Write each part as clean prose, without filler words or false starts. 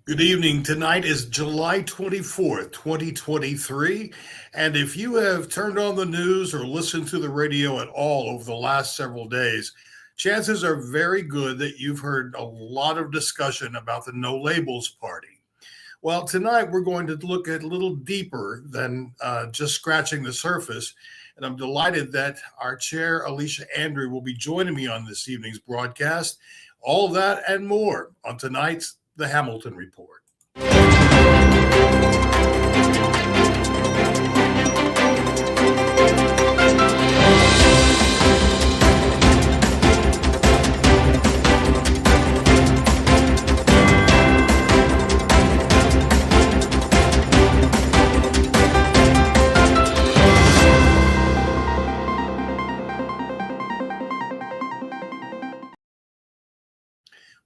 Good evening. Tonight is July 24th, 2023. And if you have turned on the news or listened to the radio at all over the last several days, chances are very good that you've heard a lot of discussion about the No Labels Party. Well, tonight we're going to look at a little deeper than just scratching the surface. And I'm delighted that our chair, Alicia Andrews, will be joining me on this evening's broadcast. All of that and more on tonight's The Hamilton Report.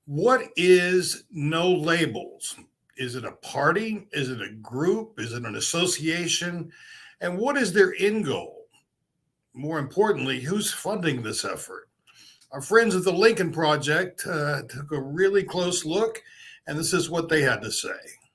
What is No Labels? Is it a party? Is it a group? Is it an association? And what is their end goal? More importantly, who's funding this effort? Our friends at the Lincoln Project took a really close look, and this is what they had to say.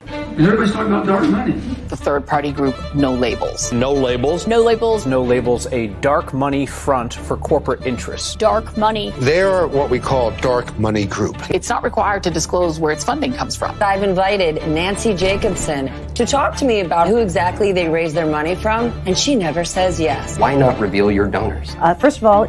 And everybody's talking about dark money. The third-party group, No Labels. No Labels. No Labels. No Labels, a dark money front for corporate interests. Dark money. They're what we call dark money group. It's not required to disclose where its funding comes from. I've invited Nancy Jacobson to talk to me about who exactly they raise their money from, and she never says yes. Why not reveal your donors? First of all,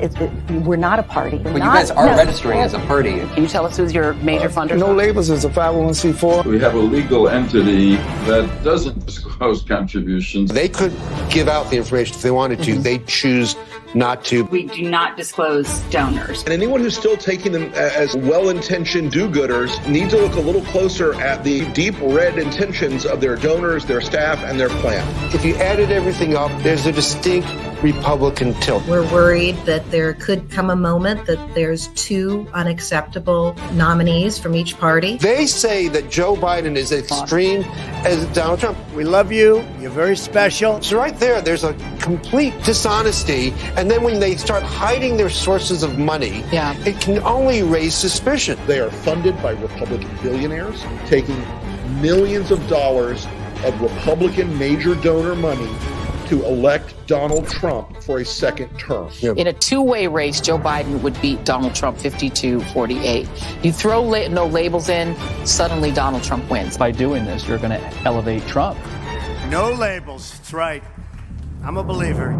we're not a party. But you guys are registering as a party. Can you tell us who's your major funders? No Labels is a 501c4. We have a legal entity that doesn't disclose contributions. They could give out the information if they wanted to. They choose not to. We do not disclose donors. And anyone who's still taking them as well-intentioned do-gooders needs to look a little closer at the deep red intentions of their donors, their staff, and their plan. If you added everything up, there's a distinct Republican tilt. We're worried that there could come a moment that there's two unacceptable nominees from each party. They say that Joe Biden is as extreme as Donald Trump. We love you. You're very special. So right there's a complete dishonesty. And then when they start hiding their sources of money, it can only raise suspicion. They are funded by Republican billionaires, taking millions of dollars of Republican major donor money to elect Donald Trump for a second term. In a two-way race, Joe Biden would beat Donald Trump 52-48. You throw No Labels in, suddenly Donald Trump wins. By doing this, you're going to elevate Trump. No labels. That's right. I'm a believer.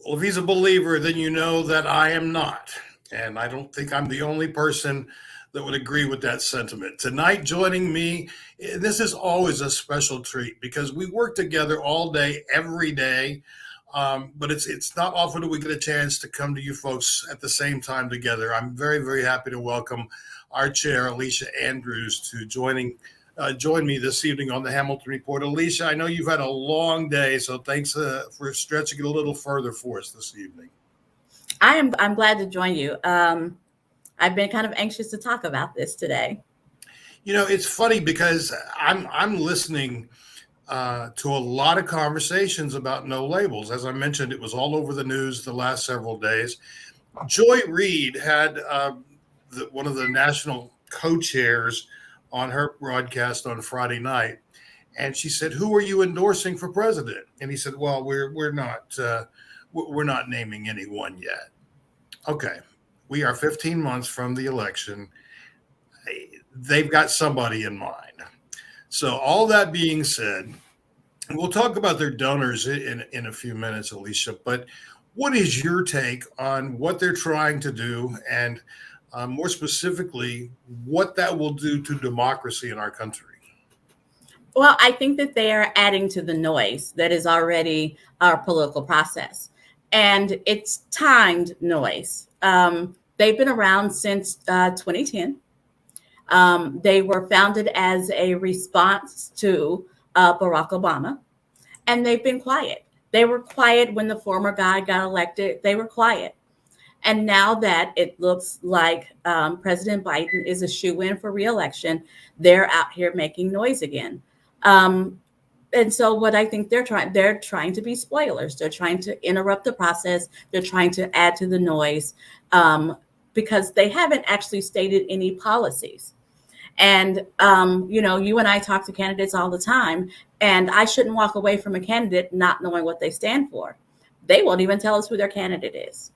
Well, if he's a believer, then you know that I am not. And I don't think I'm the only person that would agree with that sentiment. Tonight, joining me, this is always a special treat because we work together all day, every day. But it's not often that we get a chance to come to you folks at the same time together. I'm very, very happy to welcome our chair, Alicia Andrews, to join me this evening on the Hamilton Report. Alicia, I know you've had a long day, so thanks for stretching it a little further for us this evening. I'm glad to join you. I've been kind of anxious to talk about this today. You know, it's funny because I'm listening to a lot of conversations about No Labels. As I mentioned, it was all over the news the last several days. Joy Reid had one of the national co-chairs on her broadcast on Friday night, and she said, "Who are you endorsing for president?" And he said, "Well, we're not naming anyone yet." Okay, we are 15 months from the election. They've got somebody in mind. So all that being said, we'll talk about their donors in a few minutes, Alicia, but what is your take on what they're trying to do and more specifically, what that will do to democracy in our country? Well, I think that they are adding to the noise that is already our political process. And it's timed noise. They've been around since 2010. They were founded as a response to Barack Obama, and they've been quiet. They were quiet when the former guy got elected. They were quiet. And now that it looks like President Biden is a shoo-in for re-election, they're out here making noise again. And so what I think they're trying to be spoilers. They're trying to interrupt the process. They're trying to add to the noise. because they haven't actually stated any policies. And, you and I talk to candidates all the time, and I shouldn't walk away from a candidate not knowing what they stand for. They won't even tell us who their candidate is.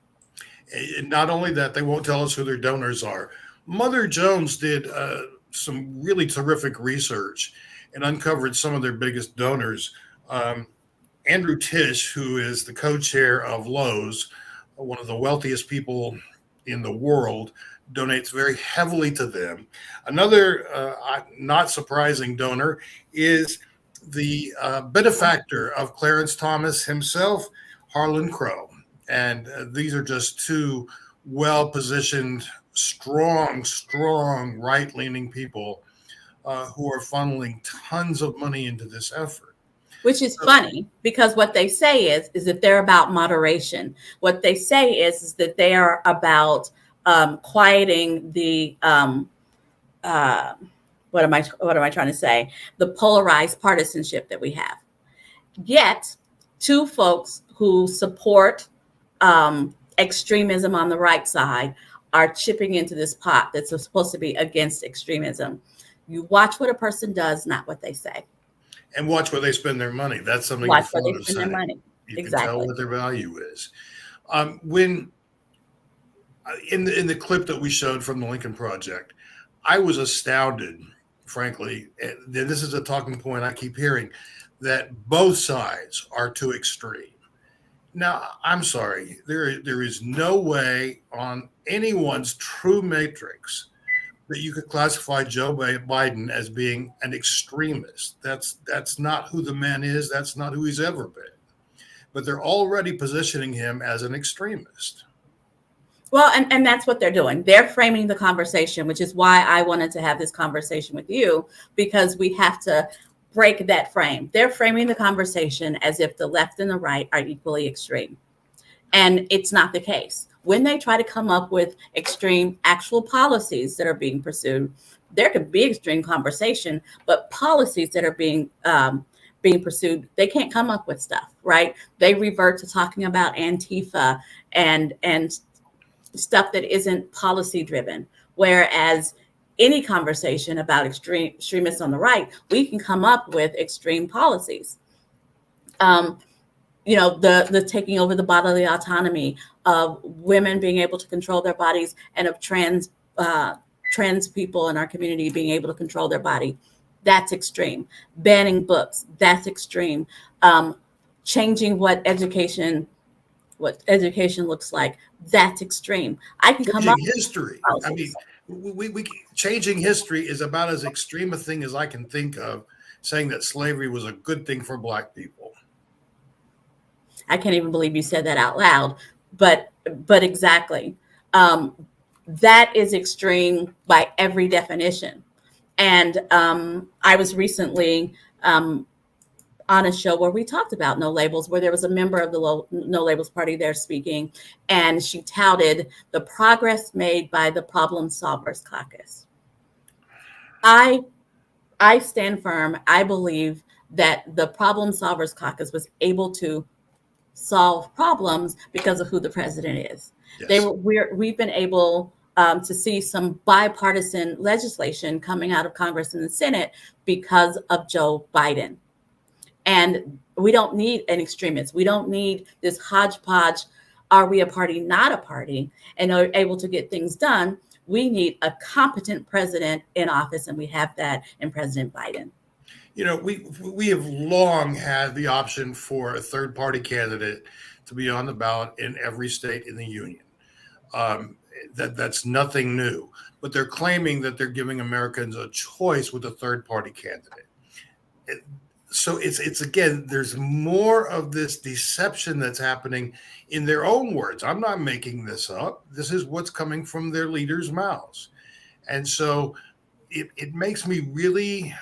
And not only that, they won't tell us who their donors are. Mother Jones did some really terrific research and uncovered some of their biggest donors. Andrew Tisch, who is the co-chair of Lowe's, one of the wealthiest people in the world, donates very heavily to them. Another not surprising donor is the benefactor of Clarence Thomas himself, Harlan Crow. And these are just two well-positioned, strong right-leaning people who are funneling tons of money into this effort. Which is funny, because what they say is that they're about moderation. What they say is that they are about quieting the what am I trying to say? The polarized partisanship that we have. Yet, two folks who support extremism on the right side are chipping into this pot that's supposed to be against extremism. You watch what a person does, not what they say. And watch where they spend their money. That's something watch where they spend their money. You exactly. can tell what their value is. When in the clip that we showed from the Lincoln Project, I was astounded, frankly. This is a talking point I keep hearing, that both sides are too extreme. Now, I'm sorry, there is no way on anyone's true matrix that you could classify Joe Biden as being an extremist. That's not who the man is. That's not who he's ever been. But they're already positioning him as an extremist. Well, and that's what they're doing. They're framing the conversation, which is why I wanted to have this conversation with you, because we have to break that frame. They're framing the conversation as if the left and the right are equally extreme. And it's not the case. When they try to come up with extreme actual policies that are being pursued, there could be extreme conversation, but policies that are being pursued, they can't come up with stuff, right? They revert to talking about Antifa and stuff that isn't policy driven. Whereas any conversation about extremists on the right, we can come up with extreme policies. The taking over the bodily autonomy of women being able to control their bodies, and of trans people in our community being able to control their body. That's extreme. Banning books, that's extreme. Changing what education looks like, that's extreme. I can come up with history. I mean, we changing history is about as extreme a thing as I can think of, saying that slavery was a good thing for Black people. I can't even believe you said that out loud, but exactly. That is extreme by every definition. And I was recently on a show where we talked about no labels, where there was a member of the No Labels Party there speaking, and she touted the progress made by the Problem Solvers Caucus. I stand firm. I believe that the Problem Solvers Caucus was able to solve problems because of who the president is. Yes. We've been able to see some bipartisan legislation coming out of Congress and the Senate because of Joe Biden. And we don't need an extremist. We don't need this hodgepodge, are we a party, not a party, and are able to get things done. We need a competent president in office, and we have that in President Biden. You know, we have long had the option for a third-party candidate to be on the ballot in every state in the union. That's nothing new. But they're claiming that they're giving Americans a choice with a third-party candidate. So it's again, there's more of this deception that's happening in their own words. I'm not making this up. This is what's coming from their leaders' mouths. And so it makes me really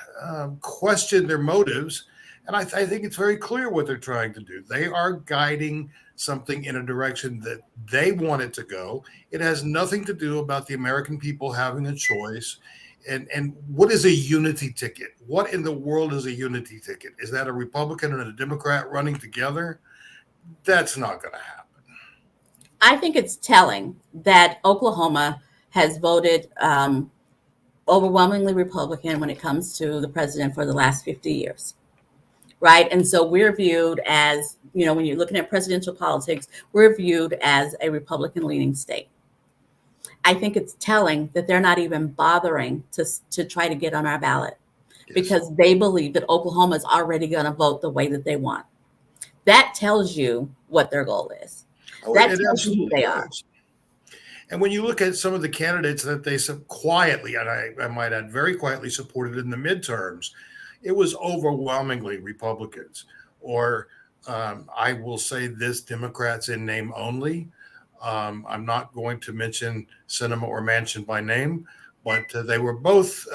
question their motives. And I think it's very clear what they're trying to do. They are guiding something in a direction that they want it to go. It has nothing to do about the American people having a choice. And what is a unity ticket? What in the world is a unity ticket? Is that a Republican and a Democrat running together? That's not going to happen. I think it's telling that Oklahoma has voted overwhelmingly Republican when it comes to the president for the last 50 years, right? And so we're viewed as, when you're looking at presidential politics, we're viewed as a Republican-leaning state. I think it's telling that they're not even bothering to try to get on our ballot because they believe that Oklahoma is already going to vote the way that they want. That tells you what their goal is. That tells you who they are. And when you look at some of the candidates that they quietly, and I might add very quietly, supported in the midterms, it was overwhelmingly Republicans, or I will say this, Democrats in name only. I'm not going to mention Sinema or Manchin by name, but they were both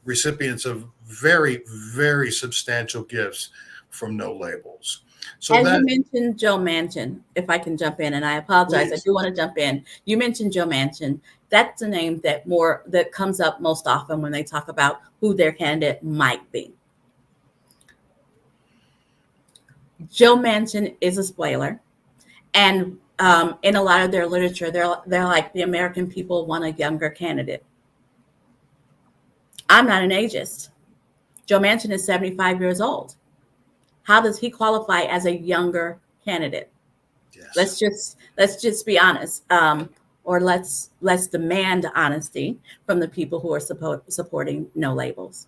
recipients of very, very substantial gifts from No Labels. So and you mentioned Joe Manchin, if I can jump in, and I apologize, please. I do want to jump in. You mentioned Joe Manchin. That's a name that comes up most often when they talk about who their candidate might be. Joe Manchin is a spoiler, and in a lot of their literature, they're like, the American people want a younger candidate. I'm not an ageist. Joe Manchin is 75 years old. How does he qualify as a younger candidate? Yes. Let's just be honest, or let's demand honesty from the people who are supporting No Labels.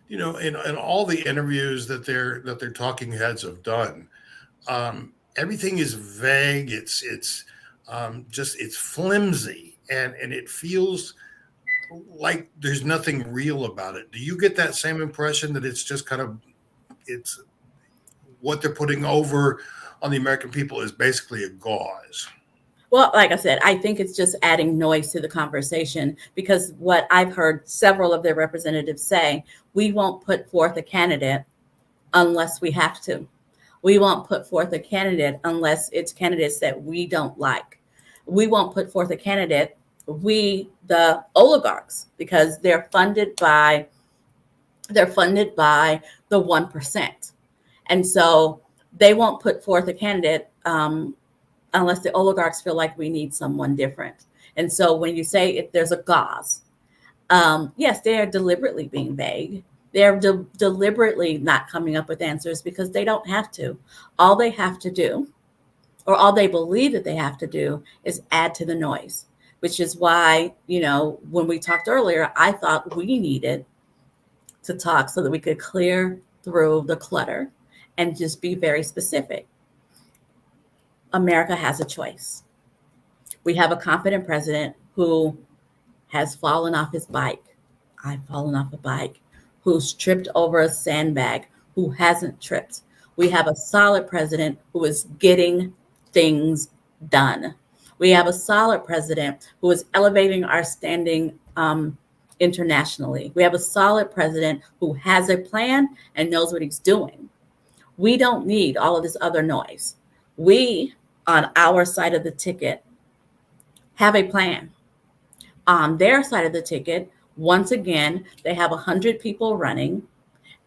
In all the interviews that their talking heads have done, everything is vague. It's flimsy, and it feels like there's nothing real about it. Do you get that same impression that it's just it's what they're putting over on the American people is basically a gauze? Well, like I said, I think it's just adding noise to the conversation, because what I've heard several of their representatives say, we won't put forth a candidate unless we have to. We won't put forth a candidate unless it's candidates that we don't like. We won't put forth a candidate, the oligarchs, because they're funded by the 1%. And so they won't put forth a candidate unless the oligarchs feel like we need someone different. And so when you say if there's a gauze, yes, they are deliberately being vague. They're deliberately not coming up with answers because they don't have to. All they have to do, or all they believe that they have to do, is add to the noise, which is why, when we talked earlier, I thought we needed to talk so that we could clear through the clutter and just be very specific. America has a choice. We have a confident president who has fallen off his bike. I've fallen off a bike. Who's tripped over a sandbag, who hasn't tripped. We have a solid president who is getting things done. We have a solid president who is elevating our standing internationally. We have a solid president who has a plan and knows what he's doing. We don't need all of this other noise. We, on our side of the ticket, have a plan. On their side of the ticket, once again, they have 100 people running,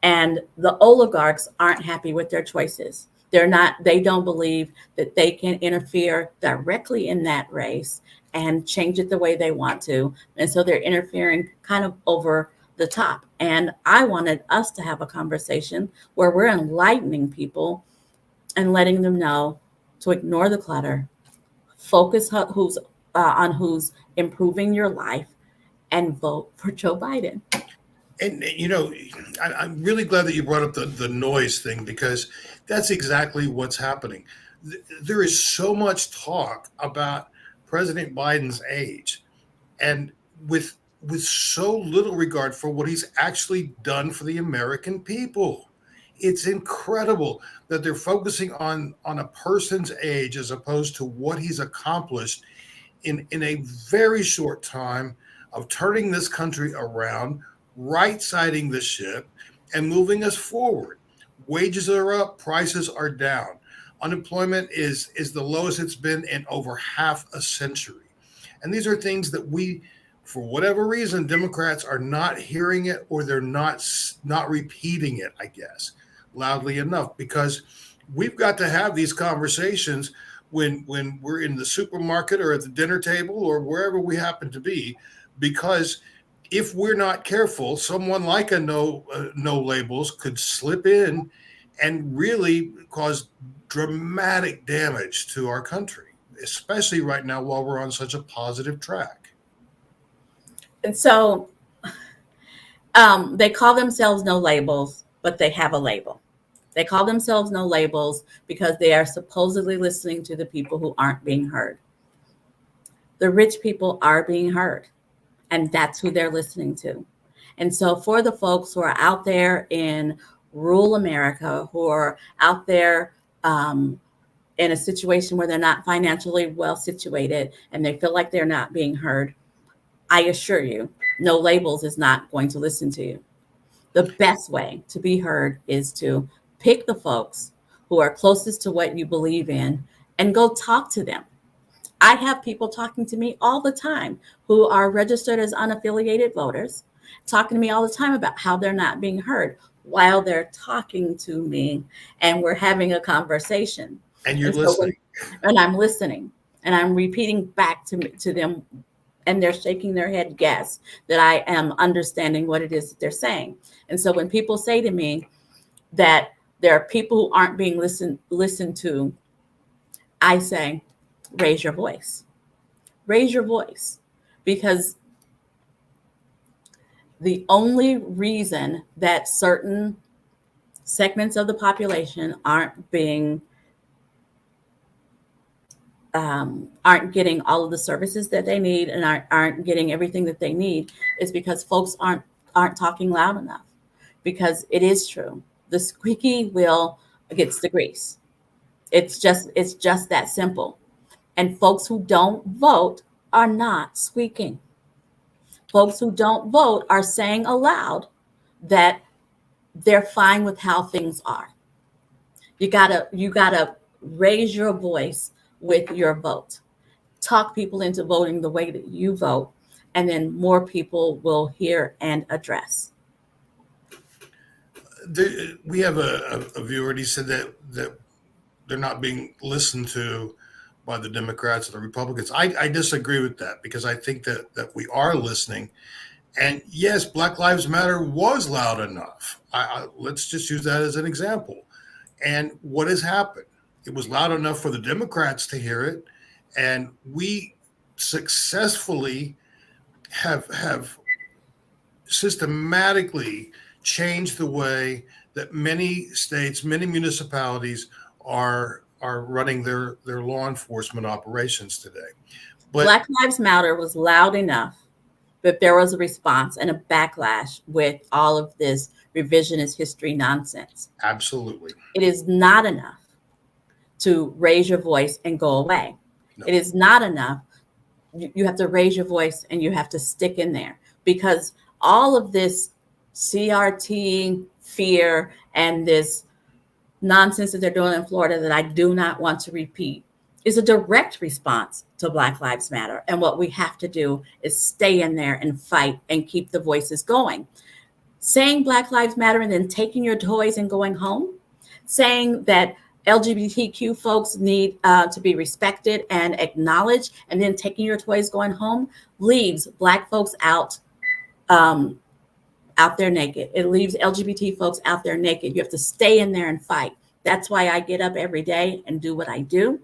and the oligarchs aren't happy with their choices. They don't believe that they can interfere directly in that race and change it the way they want to. And so they're interfering kind of over the top. And I wanted us to have a conversation where we're enlightening people and letting them know to ignore the clutter, focus on who's improving your life, and vote for Joe Biden. And, I'm really glad that you brought up the noise thing, because that's exactly what's happening. There is so much talk about President Biden's age, and with so little regard for what he's actually done for the American people. It's incredible that they're focusing on a person's age as opposed to what he's accomplished in a very short time of turning this country around, right-siding the ship, and moving us forward. Wages are up, prices are down. Unemployment is the lowest it's been in over half a century. And these are things that we, for whatever reason, Democrats are not hearing it, or they're not repeating it, I guess, loudly enough, because we've got to have these conversations when we're in the supermarket or at the dinner table or wherever we happen to be, because if we're not careful, someone like a no labels could slip in and really cause dramatic damage to our country, especially right now while we're on such a positive track. And so they call themselves no labels, but they have a label. They call themselves no labels because they are supposedly listening to the people who aren't being heard. The rich people are being heard, and that's who they're listening to. And so for the folks who are out there in rural America, who are out there in a situation where they're not financially well situated and they feel like they're not being heard, I assure you, no labels is not going to listen to you. The best way to be heard is to pick the folks who are closest to what you believe in and go talk to them. I have people talking to me all the time who are registered as unaffiliated voters, talking to me all the time about how they're not being heard while they're talking to me, and we're having a conversation. And you're listening. And I'm listening, and I'm repeating back to them, and they're shaking their head yes, that I am understanding what it is that they're saying. And so when people say to me that there are people who aren't being listened to, I say, raise your voice. Raise your voice. Because the only reason that certain segments of the population aren't getting all of the services that they need and aren't getting everything that they need is because folks aren't talking loud enough. Because it is true, the squeaky wheel gets the grease. It's just that simple. And folks who don't vote are not squeaking. Folks who don't vote are saying aloud that they're fine with how things are. You gotta raise your voice with your vote. Talk people into voting the way that you vote, and then more people will hear and address. We have a viewer, and he said that they're not being listened to by the Democrats or the Republicans. I disagree with that, because I think that we are listening. And yes, Black Lives Matter was loud enough. Let's just use that as an example. And what has happened? It was loud enough for the Democrats to hear it. And we successfully have systematically changed the way that many states, many municipalities are running their law enforcement operations today. But Black Lives Matter was loud enough that there was a response and a backlash with all of this revisionist history nonsense. Absolutely. It is not enough to raise your voice and go away. No. It is not enough. You have to raise your voice and you have to stick in there, because all of this CRT fear and this nonsense that they're doing in Florida that I do not want to repeat is a direct response to Black Lives Matter. And what we have to do is stay in there and fight and keep the voices going. Saying Black Lives Matter and then taking your toys and going home, saying that LGBTQ folks need to be respected and acknowledged, and then taking your toys going home, leaves Black folks out there naked. It leaves LGBT folks out there naked. You have to stay in there and fight. That's why I get up every day and do what I do,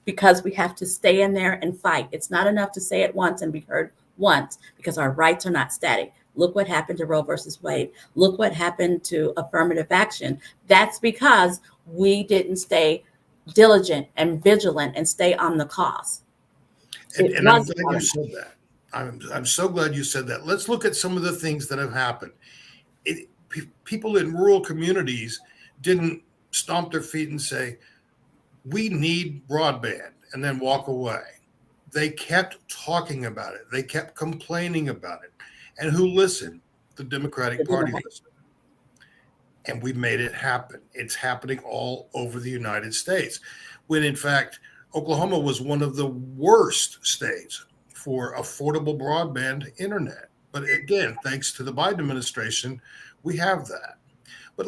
because we have to stay in there and fight. It's not enough to say it once and be heard once, because our rights are not static. Look what happened to Roe versus Wade. Look what happened to affirmative action. That's because we didn't stay diligent and vigilant and stay on the cause. And I'm glad you said that. I'm so glad you said that. Let's look at some of the things that have happened. People in rural communities didn't stomp their feet and say, we need broadband, and then walk away. They kept talking about it. They kept complaining about it. And who listened? The Democratic Party listened. And we made it happen. It's happening all over the United States, when in fact, Oklahoma was one of the worst states for affordable broadband internet. But again, thanks to the Biden administration, we have that. But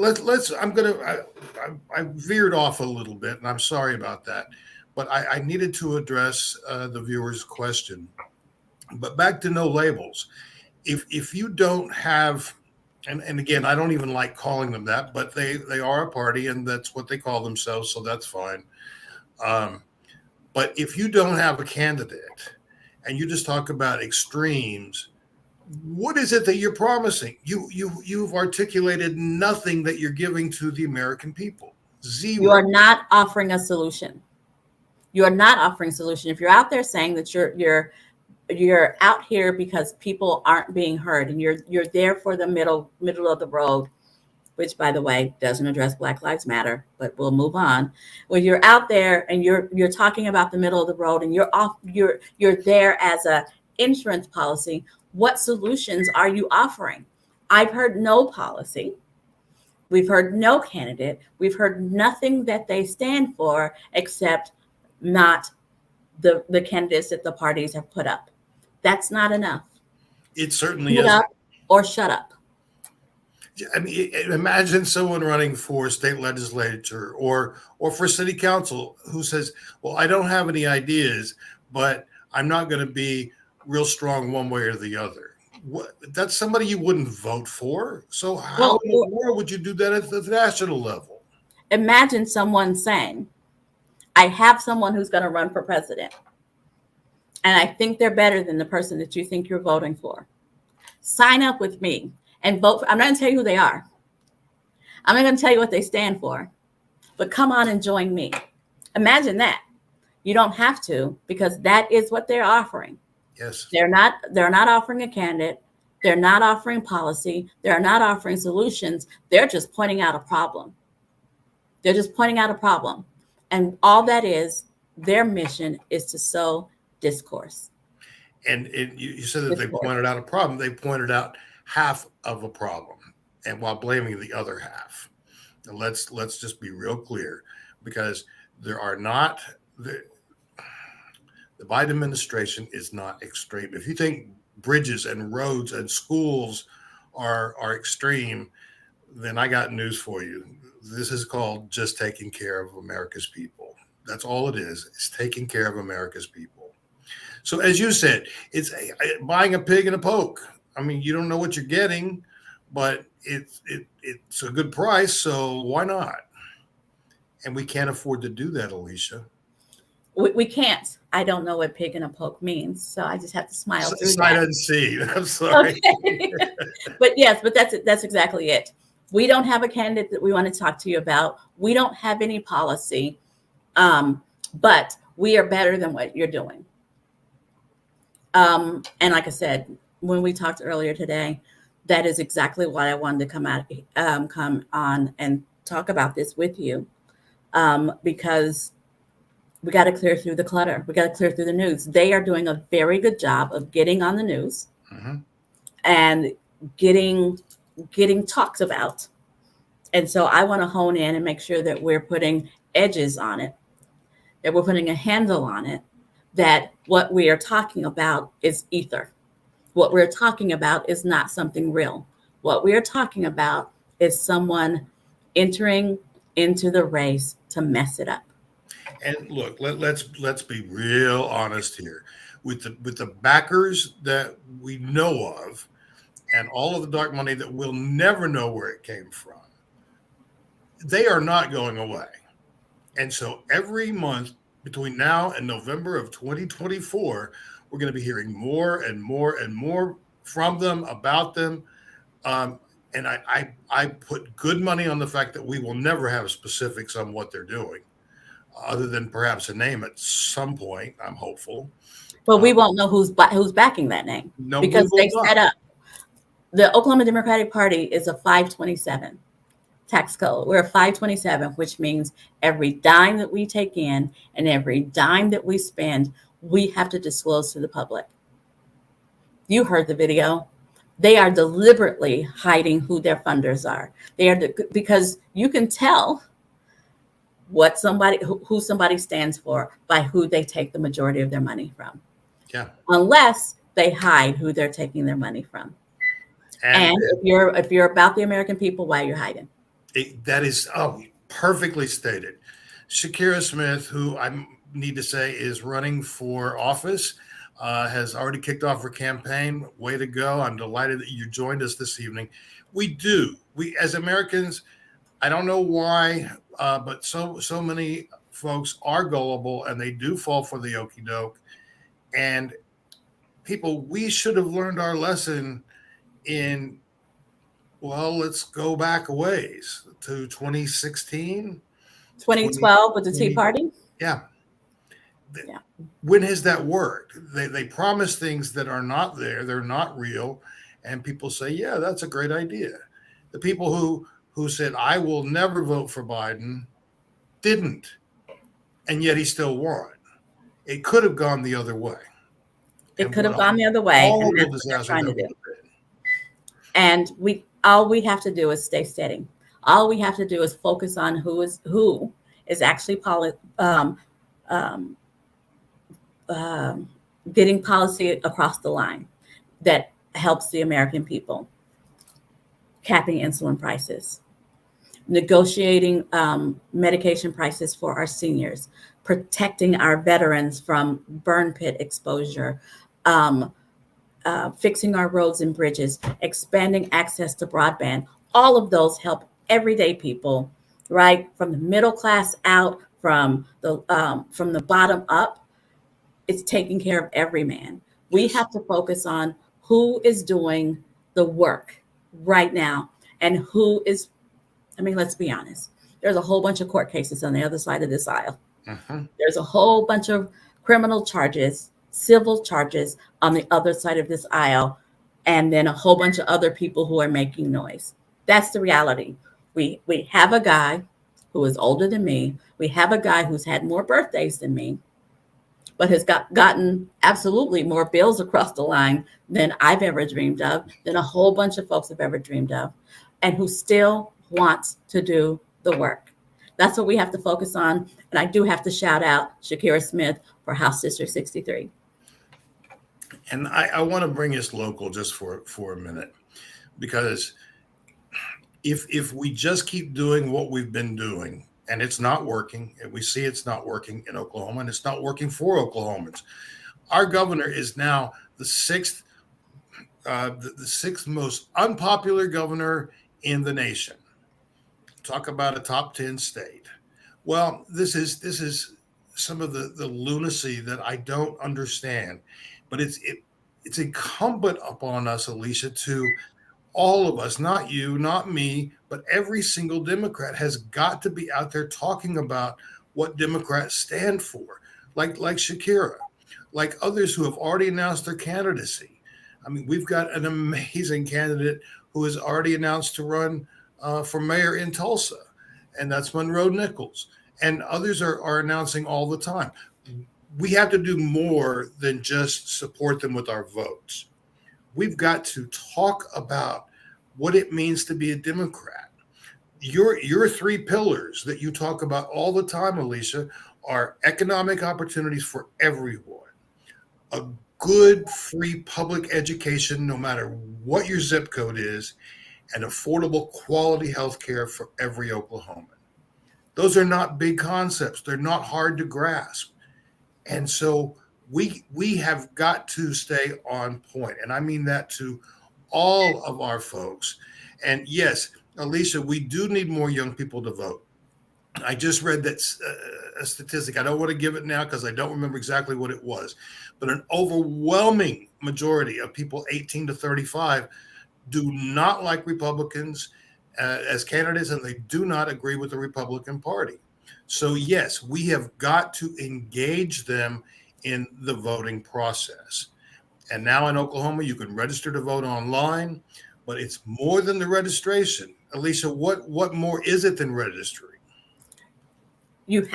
I veered off a little bit, and I'm sorry about that. But I needed to address the viewer's question. But back to no labels. If you don't have, and again, I don't even like calling them that, but they are a party, and that's what they call themselves, so that's fine. But if you don't have a candidate and you just talk about extremes, what is it that you're promising? You've articulated nothing that you're giving to the American people. Zero. You are not offering a solution. You are not offering a solution. If you're out there saying that you're out here because people aren't being heard, and you're there for the middle of the road, which, by the way, doesn't address Black Lives Matter, but we'll move on. When you're out there and you're talking about the middle of the road, and you're there as a insurance policy, what solutions are you offering? I've heard no policy. We've heard no candidate. We've heard nothing that they stand for, except not the candidates that the parties have put up. That's not enough. It certainly Put is. up or shut up. I mean, imagine someone running for state legislature or for city council who says, well, I don't have any ideas, but I'm not going to be real strong one way or the other. That's somebody you wouldn't vote for. So how more would you do that at the national level? Imagine someone saying, I have someone who's going to run for president, and I think they're better than the person that you think you're voting for. Sign up with me and vote for. I'm not going to tell you who they are. I'm not going to tell you what they stand for, but come on and join me. Imagine that. You don't have to, because that is what they're offering. Yes. They're not offering a candidate. They're not offering policy. They're not offering solutions. They're just pointing out a problem. They're just pointing out a problem. And all that is, their mission is to sow discourse. And you said that they pointed out a problem. They pointed out half of a problem, and while blaming the other half. And let's just be real clear, because there are not the Biden administration is not extreme. If you think bridges and roads and schools are extreme, then I got news for you. This is called just taking care of America's people. That's all it is. It's taking care of America's people. So as you said, it's buying a pig in a poke. I mean, you don't know what you're getting, but it's a good price, so why not? And we can't afford to do that, Alicia. We can't. I don't know what pig in a poke means, so I just have to smile through that. Sight unseen. I'm sorry. Okay. But yes, but that's exactly it. We don't have a candidate that we want to talk to you about. We don't have any policy, but we are better than what you're doing. And like I said, when we talked earlier today, that is exactly why I wanted to come on and talk about this with you, because we got to clear through the clutter. We got to clear through the news. They are doing a very good job of getting on the news and getting talked about. And so I want to hone in and make sure that we're putting edges on it, that we're putting a handle on it, that what we are talking about is ether. What we're talking about is not something real. What we are talking about is someone entering into the race to mess it up. And look, let's be real honest here. With the backers that we know of, and all of the dark money that we'll never know where it came from, they are not going away. And so every month between now and November of 2024, we're going to be hearing more and more and more from them, about them. And I put good money on the fact that we will never have specifics on what they're doing, other than perhaps a name at some point. I'm hopeful. But we won't know who's backing that name, because they set up. The Oklahoma Democratic Party is a 527 tax code. We're a 527, which means every dime that we take in and every dime that we spend, we have to disclose to the public. You heard the video. They are deliberately hiding who their funders are. They are because you can tell what who somebody stands for by who they take the majority of their money from. Yeah. Unless they hide who they're taking their money from. And if you're about the American people, why are you hiding? That is perfectly stated. Shakira Smith, who I'm need to say is running for office, has already kicked off her campaign. Way to go. I'm delighted that you joined us this evening. We as Americans, I don't know why, but so many folks are gullible and they do fall for the okie doke. And people, we should have learned our lesson in, well, let's go back a ways to 2016. 2012 with the Tea Party? Yeah. When has that worked? They promise things that are not there. They're not real. And people say, yeah, that's a great idea. The people who said, I will never vote for Biden, didn't. And yet he still won. It could have gone the other way. It could have gone the other way. And that's what they're trying to do. And all we have to do is stay steady. All we have to do is focus on who is actually getting policy across the line that helps the American people. Capping insulin prices, negotiating medication prices for our seniors, protecting our veterans from burn pit exposure, fixing our roads and bridges, expanding access to broadband. All of those help everyday people, right? From the middle class out, from the bottom up. It's taking care of every man. We have to focus on who is doing the work right now and who is, let's be honest. There's a whole bunch of court cases on the other side of this aisle. There's a whole bunch of criminal charges, civil charges on the other side of this aisle, and then a whole bunch of other people who are making noise. That's the reality. We have a guy who is older than me. We have a guy who's had more birthdays than me, but has gotten absolutely more bills across the line than I've ever dreamed of, than a whole bunch of folks have ever dreamed of, and who still wants to do the work. That's what we have to focus on. And I do have to shout out Shakira Smith for House District 63. And I want to bring us local just for a minute, because if we just keep doing what we've been doing, and it's not working, and we see it's not working in Oklahoma, and it's not working for Oklahomans. Our governor is now the sixth most unpopular governor in the nation. Talk about a top 10 state. Well, this is some of the lunacy that I don't understand, but it's incumbent upon us, Alicia, to all of us, not you, not me, but every single Democrat has got to be out there talking about what Democrats stand for, like Shakira, like others who have already announced their candidacy. We've got an amazing candidate who has already announced to run for mayor in Tulsa, and that's Monroe Nichols. And others are announcing all the time. We have to do more than just support them with our votes. We've got to talk about what it means to be a Democrat. Your three pillars that you talk about all the time, Alicia, are economic opportunities for everyone, a good free public education, no matter what your zip code is, and affordable quality health care for every Oklahoman. Those are not big concepts. They're not hard to grasp. And so we have got to stay on point. And I mean that to all of our folks. And yes, Alicia, we do need more young people to vote. I just read that a statistic. I don't want to give it now because I don't remember exactly what it was, but an overwhelming majority of people 18 to 35 do not like Republicans as candidates, and they do not agree with the Republican Party. So yes, we have got to engage them in the voting process. And now in Oklahoma, you can register to vote online, but it's more than the registration. Alicia, what more is it than registering? You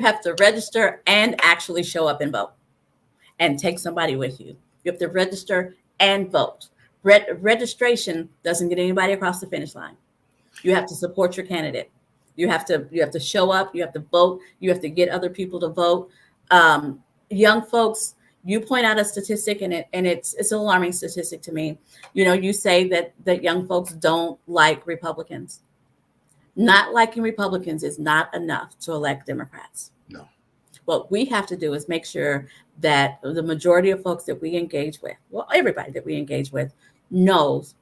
have to register and actually show up and vote and take somebody with you. You have to register and vote. Registration doesn't get anybody across the finish line. You have to support your candidate. You have to show up. You have to vote. You have to get other people to vote. Young folks, you point out a statistic, and it's an alarming statistic to me. You say that young folks don't like Republicans. Not liking Republicans is not enough to elect Democrats. No. What we have to do is make sure that the majority of folks that we engage with, well, everybody that we engage with, knows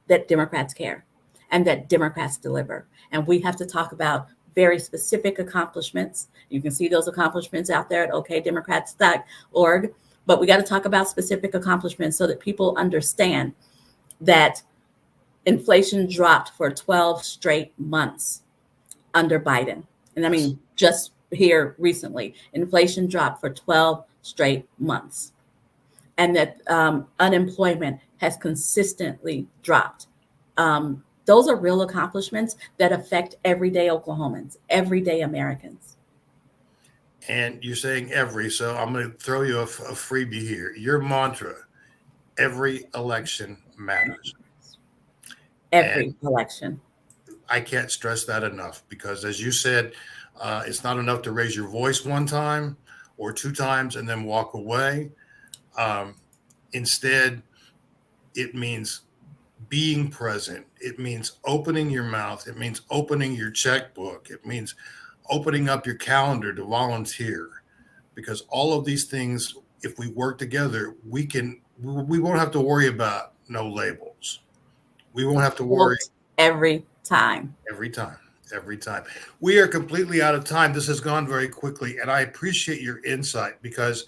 that Democrats care and that Democrats deliver. And we have to talk about very specific accomplishments. You can see those accomplishments out there at okdemocrats.org, but we got to talk about specific accomplishments so that people understand that inflation dropped for 12 straight months under Biden. And I mean, just here recently, inflation dropped for 12 straight months. And that unemployment has consistently dropped. Those are real accomplishments that affect everyday Oklahomans, everyday Americans. And you're saying every, so I'm going to throw you a freebie here. Your mantra, every election matters. Every election. I can't stress that enough, because as you said, it's not enough to raise your voice one time or two times and then walk away. Instead, it means being present. It means opening your mouth. It means opening your checkbook. It means opening up your calendar to volunteer, because all of these things, if we work together, we won't have to worry about no labels. We won't have to worry every time. Every time. We are completely out of time. This has gone very quickly, and I appreciate your insight, because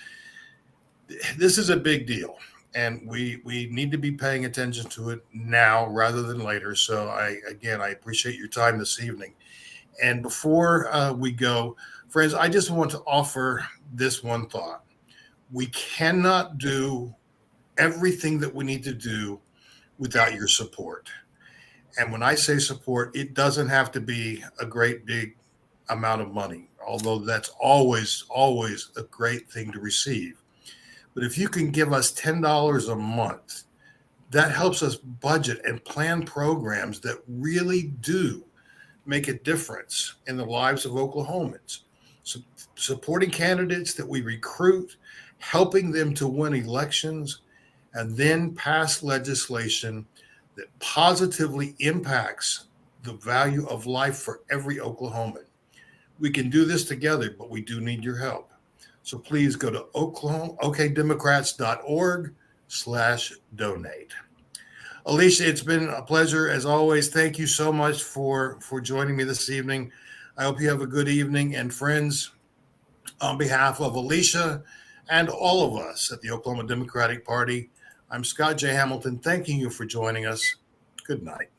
this is a big deal. And we need to be paying attention to it now rather than later. So I appreciate your time this evening. And before we go, friends, I just want to offer this one thought. We cannot do everything that we need to do without your support. And when I say support, it doesn't have to be a great big amount of money, although that's always a great thing to receive. But if you can give us $10 a month, that helps us budget and plan programs that really do make a difference in the lives of Oklahomans. So supporting candidates that we recruit, helping them to win elections, and then pass legislation that positively impacts the value of life for every Oklahoman. We can do this together, but we do need your help. So please go to okdemocrats.org/donate. Alicia, it's been a pleasure as always. Thank you so much for joining me this evening. I hope you have a good evening. And friends, on behalf of Alicia and all of us at the Oklahoma Democratic Party, I'm Scott J. Hamilton, thanking you for joining us. Good night.